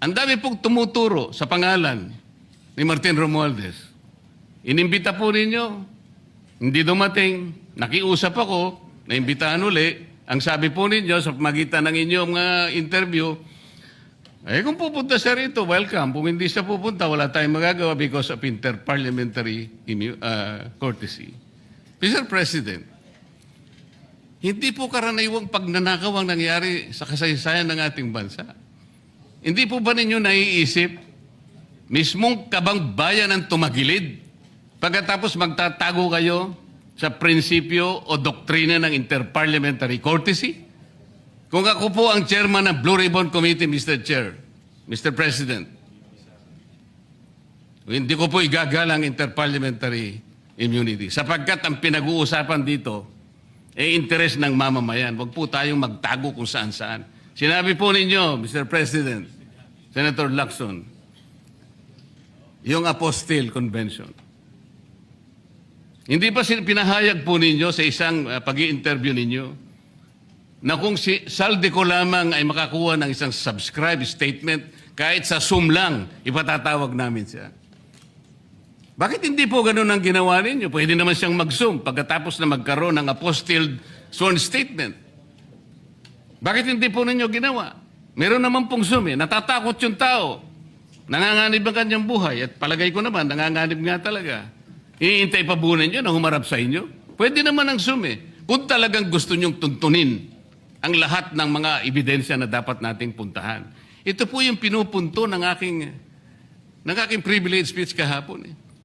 Ang dami pong tumuturo sa pangalan ni Martin Romualdez. Inimbita po ninyo, hindi dumating, nakiusap ako, naimbitahan uli. Ang sabi po ninyo sa pamagitan ng inyong interview, kung pupunta siya rito, welcome. Kung hindi siya pupunta, wala tayong magagawa because of inter-parliamentary courtesy. Mr. President, hindi po karaniwang pagnanakaw ang nangyari sa kasaysayan ng ating bansa. Hindi po ba ninyo naiisip, mismong kabang bayan ang tumagilid, pagkatapos magtatago kayo sa prinsipyo o doktrina ng inter-parliamentary courtesy? Kung ako po ang chairman ng Blue Ribbon Committee, Mr. Chair, Mr. President, hindi ko po igagalang inter-parliamentary immunity sapagkat ang pinag-uusapan dito interes ng mamamayan. Huwag po tayong magtago kung saan-saan. Sinabi po ninyo, Mr. President, Senator Lacson, yung Apostille Convention. Hindi ba pinahayag po ninyo sa isang pag-i-interview ninyo na kung si saldi ko lamang ay makakuha ng isang subscribe statement, kahit sa Zoom lang, ipatatawag namin siya. Bakit hindi po ganun ang ginawa ninyo? Pwede naman siyang mag-Zoom pagkatapos na magkaroon ng apostilled sworn statement. Bakit hindi po ninyo ginawa? Meron naman pong Zoom eh. Natatakot yung tao. Nanganganib ang kanyang buhay. At palagay ko naman, nanganganib nga talaga. Iintay pa po ninyo na humarap sa inyo? Pwede naman ang Zoom eh. Kung talagang gusto nyong tuntunin ang lahat ng mga ebidensya na dapat nating puntahan. Ito po yung pinupunto ng aking privilege speech kahapon eh.